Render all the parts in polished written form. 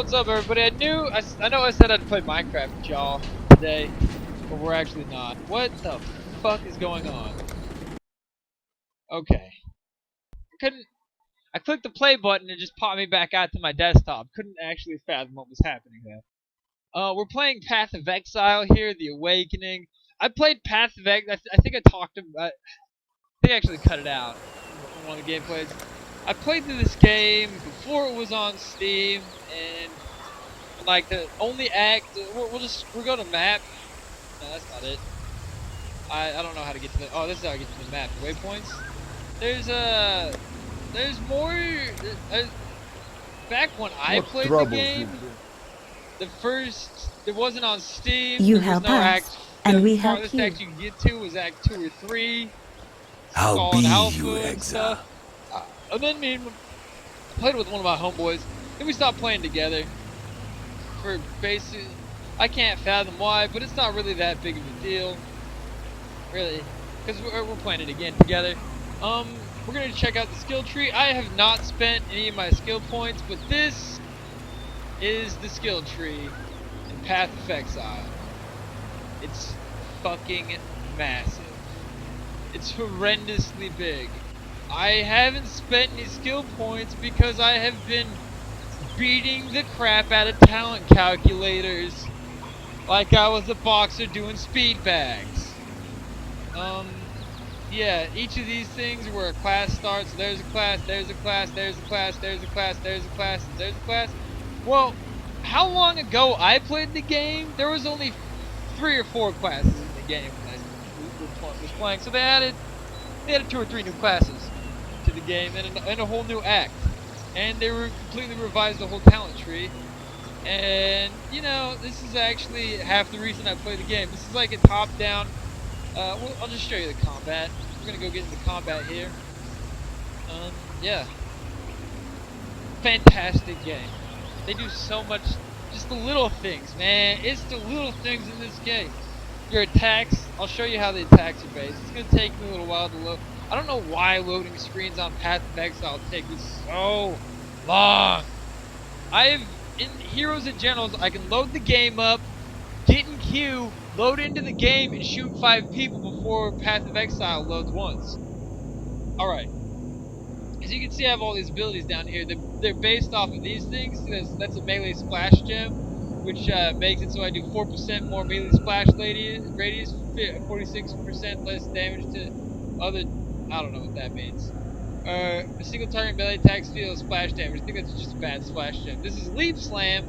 what's up, everybody? I know I said I'd play Minecraft with y'all today, but we're actually not. What the fuck is going on? Okay. I clicked the play button and it just popped me back out to my desktop. Couldn't actually fathom what was happening there. We're playing Path of Exile here, The Awakening. I played Path of Exile. I think I talked about. I think I actually cut it out in one of the gameplays. I played through this game before it was on Steam, and like the only act, we'll go to map. No, that's not it. I don't know how to get to the. Oh, this is how I get to the map. Waypoints. There's more. Back when I played the game, it wasn't on Steam. You there was help no us, act. and The we help farthest you. act you can get to was Act 2 or 3. How All in be alpha you, and exile? stuff. And then I played with one of my homeboys. Then we stopped playing together. For basically, I can't fathom why, but it's not really that big of a deal, really, because we're playing it again together. We're gonna check out the skill tree. I have not spent any of my skill points, but this is the skill tree in Path of Exile. It's fucking massive. It's horrendously big. I haven't spent any skill points because I have been beating the crap out of talent calculators like I was a boxer doing speed bags. Yeah, each of these things where a class starts, there's a class, there's a class, there's a class, there's a class, there's a class, there's a class. Well, how long ago I played the game, there was only 3 or 4 classes in the game when I was playing, so they added 2 or 3 new classes to the game and a whole new act. And they completely revised the whole talent tree. And, you know, this is actually half the reason I play the game. This is like a top-down. I'll just show you the combat. We're going to go get into combat here. Yeah. Fantastic game. They do so much, just the little things, man. It's the little things in this game. Your attacks, I'll show you how the attacks are based. It's going to take me a little while to load. I don't know why loading screens on Path of Exile take me so long. In Heroes and Generals, I can load the game up, get in queue, load into the game, and shoot 5 people before Path of Exile loads once. Alright. As you can see, I have all these abilities down here. They're based off of these things. That's a melee splash gem, which makes it so I do 4% more melee splash radius, 46% less damage to other. I don't know what that means. A single target melee attacks deal splash damage. I think that's just a bad splash gem. This is Leap Slam,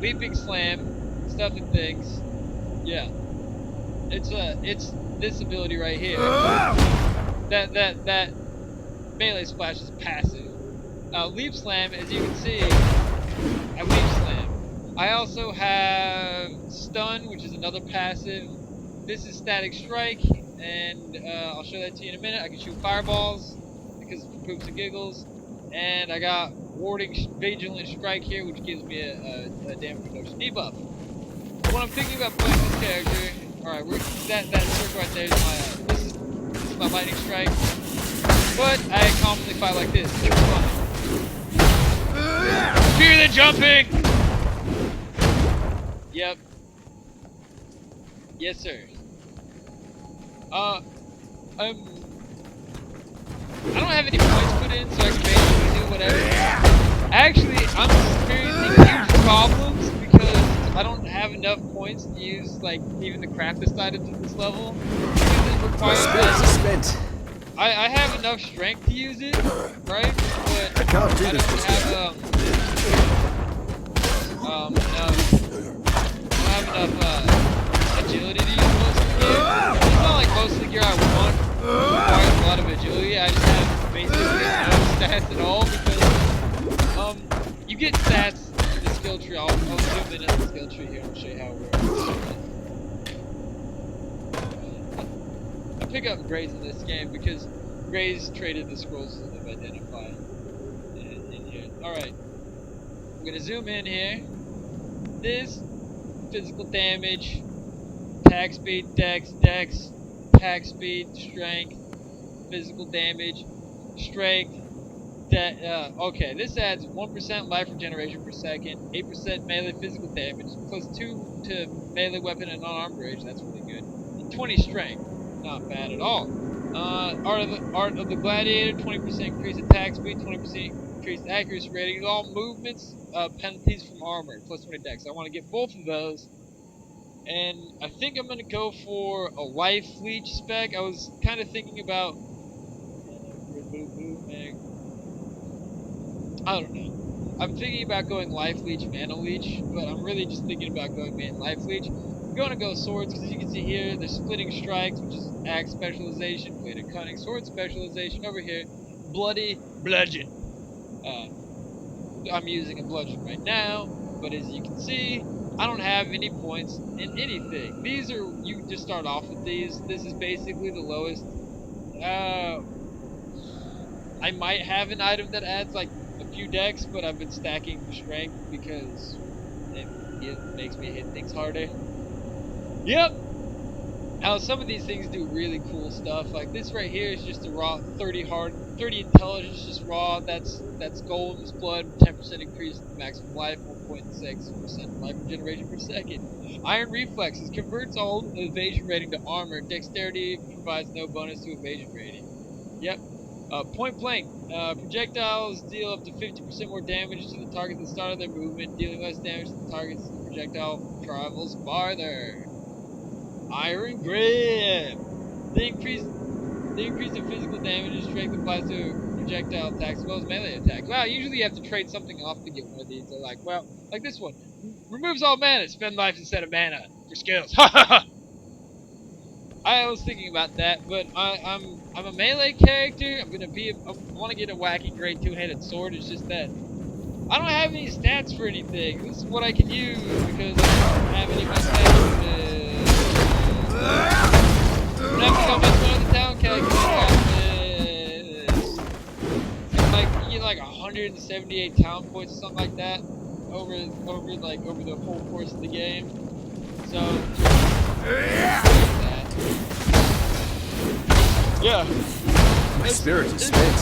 Leaping Slam, stuff and things. Yeah, it's this ability right here. That melee splash is passive. Leap Slam, as you can see, I Leap Slam. I also have Stun, which is another passive. This is Static Strike, and I'll show that to you in a minute. I can shoot fireballs because of poops and giggles, and I got Warding Vigilant Strike here, which gives me a damage reduction debuff. When I'm thinking about playing this character, alright, that circle right there is my this is my lightning strike. But I commonly fight like this. It's fun. Fear the jumping! Yep. Yes, sir. I don't have any points put in, so I can basically do whatever. Actually, I'm experiencing huge problems because I don't have enough points to use, like, even the craftest items at this level. Because it requires that I have enough strength to use it, right? But I don't have agility to use most of the gear. It's not like most of the gear I want requires a lot of agility. I just have basically no stats at all because you get stats in the skill tree. I'll zoom in on the skill tree here and show you how it works. I pick up Grays in this game because Grays traded the scrolls of identify in here. Alright. I'm gonna zoom in here. This physical damage, attack speed, dex, attack speed, strength, physical damage, strength, Okay, this adds 1% life regeneration per second, 8% melee physical damage, plus 2 to melee weapon and unarmed rage. That's really good. And 20 strength. Not bad at all. Art of the Gladiator, 20% increased attack speed, 20% increased accuracy rating. All movements, penalties from armor, plus 20 dex. I want to get both of those. And I think I'm going to go for a life leech spec. I was kind of thinking about... I don't know. I'm thinking about going Life Leech, Mana Leech, but I'm really just thinking about going main Life Leech. I'm going to go Swords, because as you can see here, there's Splitting Strikes, which is Axe Specialization, Bladed Cunning, Sword Specialization. Over here, Bloody Bludgeon. I'm using a Bludgeon right now, but as you can see, I don't have any points in anything. These are, you just start off with these. This is basically the lowest. I might have an item that adds like a few dex, but I've been stacking strength because it makes me hit things harder. Yep. Now some of these things do really cool stuff. Like this right here is just a raw 30 intelligence, just raw. That's Golem's blood, 10% increase maximum life, 1.6% life regeneration per second. Iron reflexes converts all evasion rating to armor. Dexterity provides no bonus to evasion rating. Yep. Point blank. Projectiles deal up to 50% more damage to the target at the start of their movement, dealing less damage to the target as the projectile travels farther. Iron Grip. The increase in physical damage and strength applies to projectile attacks as well as melee attacks. Wow, usually you have to trade something off to get one of these. They're like, well, like this one. Removes all mana. Spend life instead of mana for skills. I was thinking about that, but I'm a melee character. I want to get a wacky great two-handed sword. It's just that I don't have any stats for anything. This is what I can use because I don't have any of my stats. I'm gonna have to go mess around the town calculator. Like you get like 178 town points or something like that over the whole course of the game. So yeah. My spirit is spent.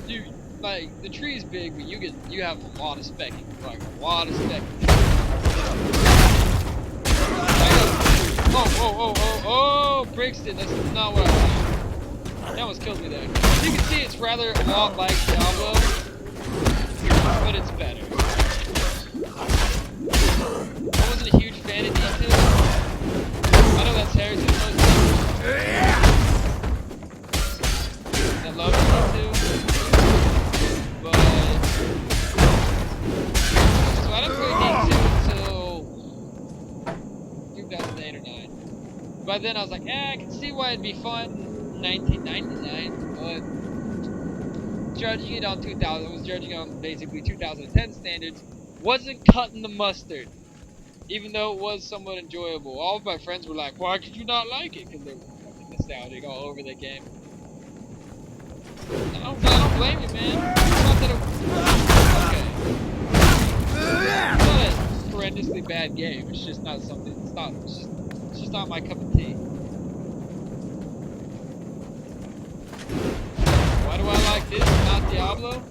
Dude, like the tree's big, but you have a lot of specking, like a lot of specking. Oh, Brixton, that's not what I wanted. That almost killed me there. You can see it's rather a lot like Diablo, but it's better. I wasn't a huge fan of these two. I know that's heresy. I love these two. But so I didn't play these two until 2008 or 9. By then I was like, I can see why it'd be fun in 1999, but judging it on 2000, I was judging on basically 2010 standards, wasn't cutting the mustard. Even though it was somewhat enjoyable. All of my friends were like, why could you not like it? Because they were fucking nostalgic all over the game. I don't blame you, man. It's not that okay. It's not a horrendously bad game. It's just not something. It's just not my cup of tea. Why do I like this and not Diablo?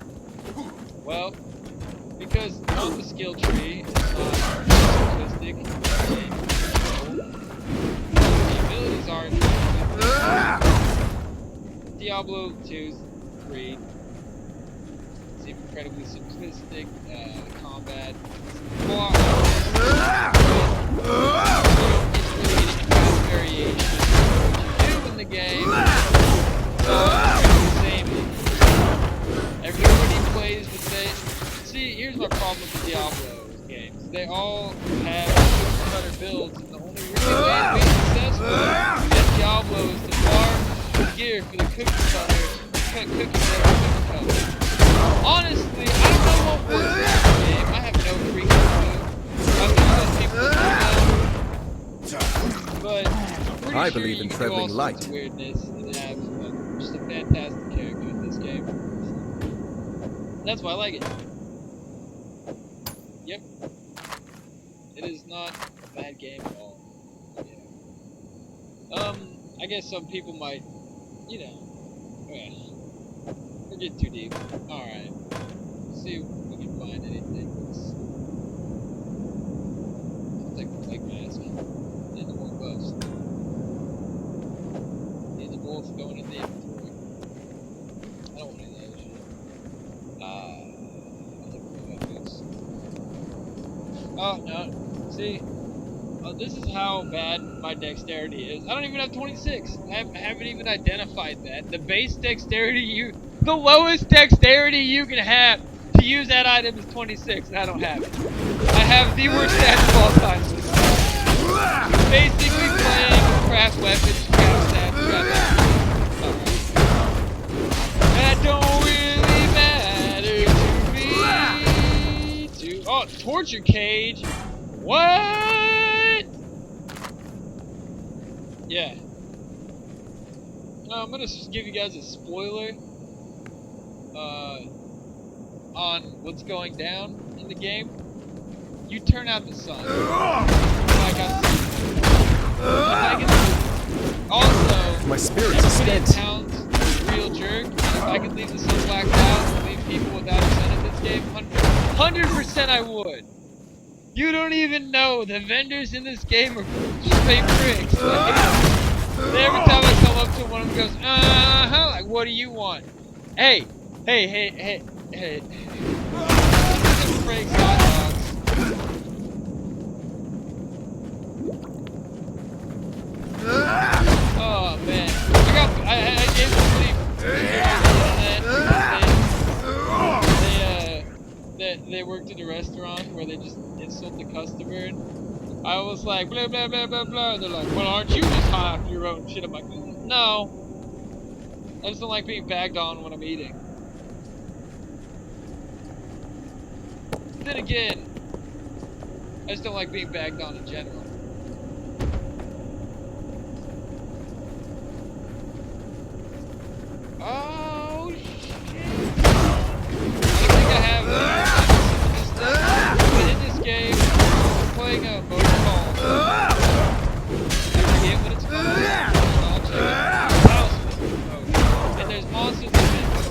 Well, because on the skill tree, it's not simplistic. The abilities aren't. Diablo 2's 3. It's incredibly simplistic. Combat. It's really getting fast variation. What you do in the game. The same. Everybody plays the same. See, here's my problem with the Diablo games. They all have cookie-cutter builds, and the only real way to be successful in Diablo is to farm gear for the cookie-cutter, cut cookies out of cookie-cutter. Honestly, I don't know what works in this game. I have no freaking clue. I've seen people do that. But I'm pretty I sure believe in you can do traveling all sorts light. of weirdness and have just a fantastic character in this game. That's why I like it. Yep. It is not a bad game at all. Yeah. I guess some people might, you know, Get too deep. Alright. Let's see if we can find anything. I'll take the plague mask. And the more gloves. These are both going in the inventory. I don't want any of that shit. I'll look for the weapons. Oh, no. See? This is how bad my dexterity is. I don't even have 26. I haven't even identified that. The base dexterity the lowest dexterity you can have to use that item is 26, and I don't have it. I have the worst stats of all time. Basically playing craft weapons, craft stats, craft weapons. That don't really matter to me. Oh, torture cage. What? Yeah. I'm gonna give you guys a spoiler on what's going down in the game. You turn out the sun. Like also, My spirits are spent. Town's a real jerk. If I could leave the sun blacked out and leave people without a sun in this game, 100% I would. You don't even know the vendors in this game are straight pricks. Like, every time I come up to one of them goes, like, what do you want? Hey. Frank hot dogs. Oh man, I gave them they worked at a restaurant where they just insult the customer. And I was like, blah blah blah blah blah. They're like, well, aren't you just high off your own shit? I'm like, no. I just don't like being bagged on when I'm eating. Then again, I just don't like being bagged on in general. Oh shit! I think I have in this game. I'm playing a mode called. I forget what it's called. And there's monsters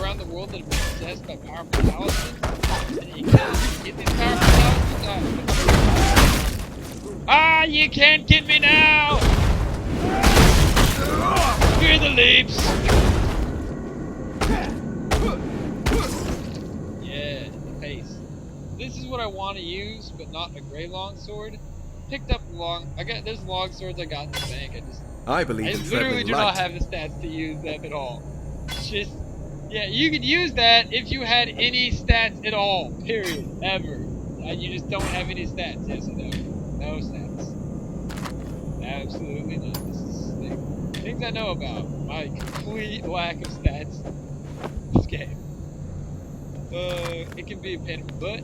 around the world that have been possessed by powerful talismans. And you can't get these powerful talismans. Ah, you can't get me now! Fear the leaps! Yeah, the face. This is what I want to use, but not a gray longsword. Picked up there's long swords I got in the bank. I believe in literally traveling do light. not have the stats to use them at all. It's just, yeah, you could use that if you had any stats at all. Period. Ever. You just don't have any stats. Yes or no? No stats. Absolutely none. This is things I know about. My complete lack of stats in this game. It can be a pain in the butt,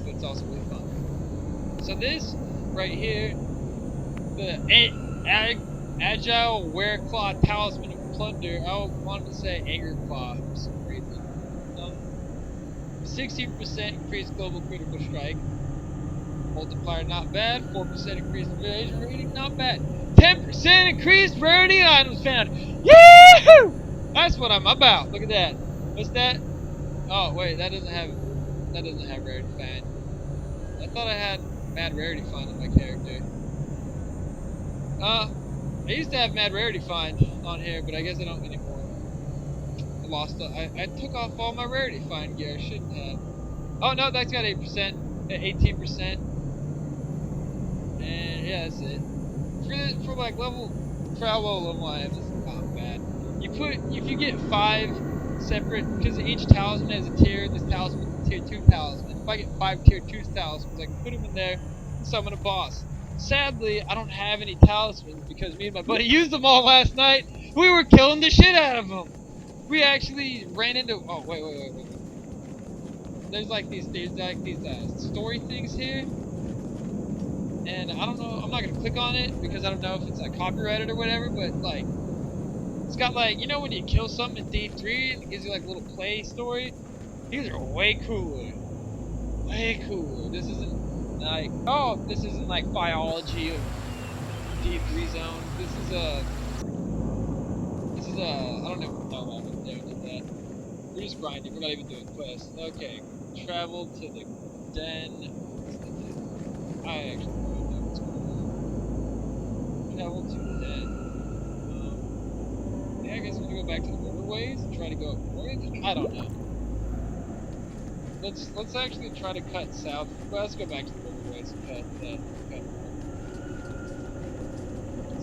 but it's also really fun. So this right here, the agile wereclaw talisman of plunder. I wanted to say anger claw for some reason. 16% increased global critical strike. Multiplier not bad. 4% increased evasion rating not bad. 10% increased rarity items found. Yahoo! That's what I'm about. Look at that. What's that? Oh wait, that doesn't have rarity find. I thought I had mad rarity find on my character. I used to have mad rarity find on here, but I guess I don't anymore. I lost. I took off all my rarity find gear. I shouldn't have. Oh no, that's got 8%, 18%, and yeah, that's it. For like how low level I am, this is not bad. If you get 5 separate, because each talisman has a tier. This talisman is a tier 2 talisman. If I get 5 tier 2 talismans, I can put them in there and summon a boss. Sadly, I don't have any talismans because me and my buddy used them all last night. We were killing the shit out of them. We actually ran into. Oh wait. There's like these story things here, and I don't know. I'm not gonna click on it because I don't know if it's like copyrighted or whatever. But like, it's got like, you know when you kill something in D3 and it gives you like a little play story. These are way cooler. Way cooler. This isn't like biology of D3 zones. This is I don't know if I'm doing that. We're just grinding. We're not even doing quests. Okay. Travel to the den. I actually don't know what's going on. Travel to the den. Yeah, I guess we're gonna go back to the riverways and try to go up north. I don't know. Let's actually try to cut south. Well, let's go back to the riverways and cut north.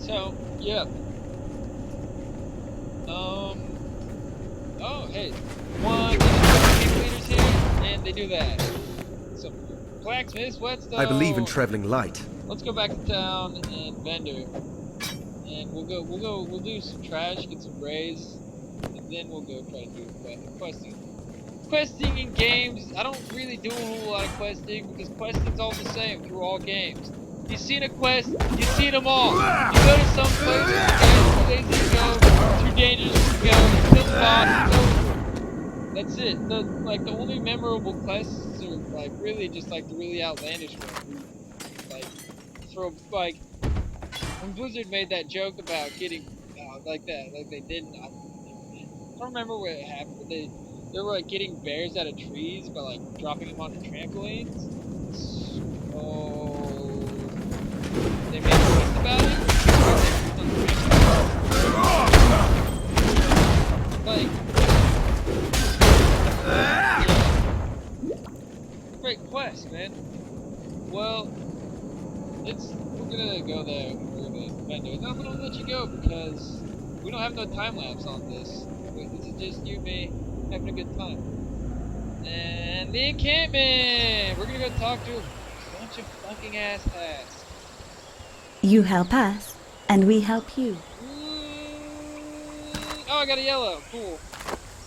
So yeah. Oh hey, one game leaders here, and they do that. So blacksmith, I believe in whetstone. traveling light. Let's go back to town and vendor, and we'll do some trash, get some rays, and then we'll go try to do questing. Questing in games, I don't really do a whole lot of questing because questing's all the same through all games. You've seen a quest, you've seen them all. You go to some place, you're too lazy to go, too dangerous to go, you kill the boss, it's over. That's it. The only memorable quests are like really just like the really outlandish ones. Like like when Blizzard made that joke about getting like that, like they didn't. I don't remember what happened, but they were like getting bears out of trees by like dropping them onto trampolines. So they made a quest about it. Like, yeah. Great quest, man. Well, we're gonna go there. We're gonna vendor. No, I'm gonna let you go because we don't have no time lapse on this. This is just you and me having a good time. And the encampment! We're gonna go talk to a bunch of fucking asshats. You help us, and we help you. Oh, I got a yellow. Cool.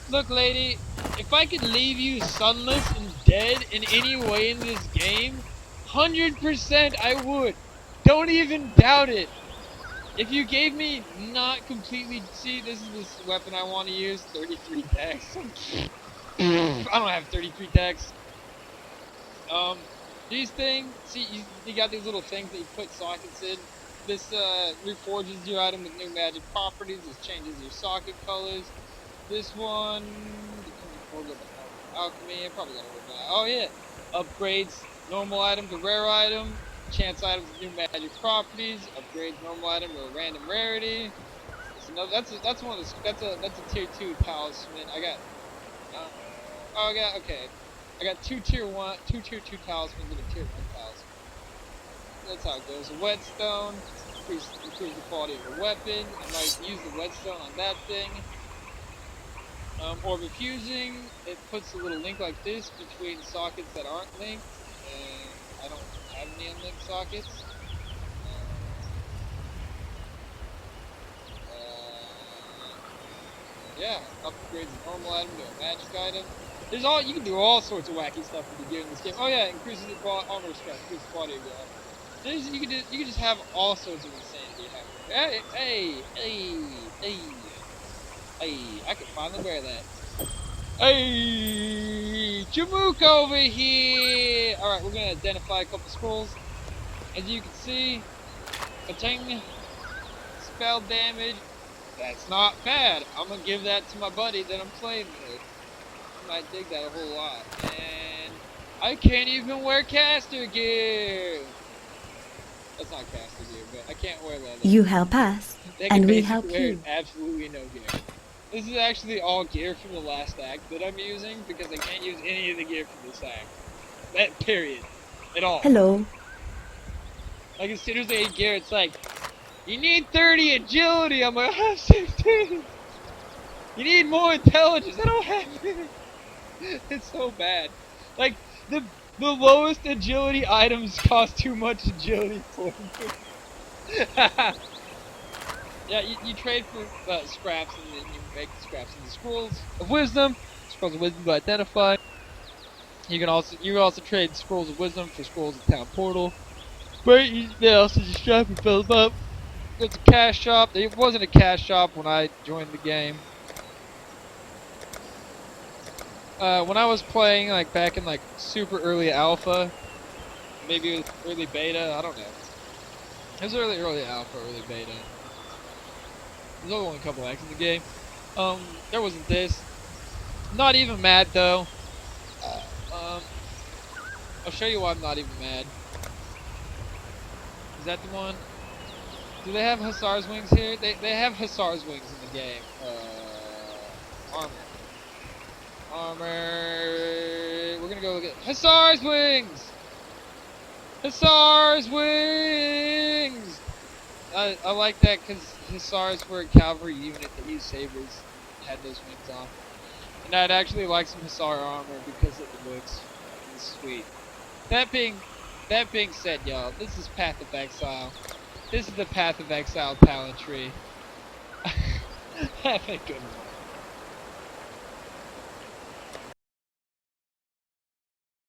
Look, lady, if I could leave you sunless and dead in any way in this game, 100% I would. Don't even doubt it. If you gave me not completely... See, this is this weapon I want to use. 33 dex. I don't have 33 dex. These things... See, you got these little things that you put sockets in. This reforges your item with new magic properties. This changes your socket colors. This one... Alchemy. I'm probably gonna work on that. Oh, yeah. Upgrades normal item to rare item. Chance items with new magic properties. Upgrades normal item to a random rarity. That's one of the that's a tier 2 talisman. I got okay. I got two tier 2 talismans and a tier 1 talisman. That's how it goes. A whetstone improves the quality of your weapon. I might use the whetstone on that thing. Orb of fusing, it puts a little link like this between sockets that aren't linked, and I don't have any unlinked sockets. Yeah, upgrades a normal item to a magic item. You can do all sorts of wacky stuff when you're doing this game. Oh yeah, increases the armor strength, increases the quality of your armor. You can just have all sorts of insanity happening. Hey, I can finally wear that. Hey, Jamook over here! Alright, we're gonna identify a couple scrolls. As you can see, ka-ting, spell damage. That's not bad. I'm gonna give that to my buddy that I'm playing with. I might dig that a whole lot. And I can't even wear caster gear! That's not caster gear, but I can't wear leather. You help us, and we help wear you. absolutely no gear. This is actually all gear from the last act that I'm using because I can't use any of the gear from this act. That period. At all. Hello. Like as soon as I get gear, it's like, you need 30 agility. I'm like, I have 16. You need more intelligence. I don't have it. It's so bad. Like the lowest agility items cost too much agility for me. Yeah, you trade for scraps, and then you make the scraps into scrolls of wisdom. Scrolls of wisdom to identify. You can also trade scrolls of wisdom for scrolls of town portal. But they also just shop and fill them up. It's a cash shop. It wasn't a cash shop when I joined the game. When I was playing, like back in like super early alpha, maybe it was early beta. I don't know. It was early alpha, early beta. There's only a couple acts in the game. There wasn't this. I'm not even mad though. Um, I'll show you why I'm not even mad. Is that the one? Do they have Hussar's wings here? They have Hussar's wings in the game. Armor. Armor. We're gonna go look at Hussar's wings. Hussar's wings. I like that because Hussars were a cavalry unit that used sabers, had those wings on. And I'd actually like some Hussar armor because it looks fucking sweet. That being said, y'all, this is Path of Exile. This is the Path of Exile talent tree. Have a good one.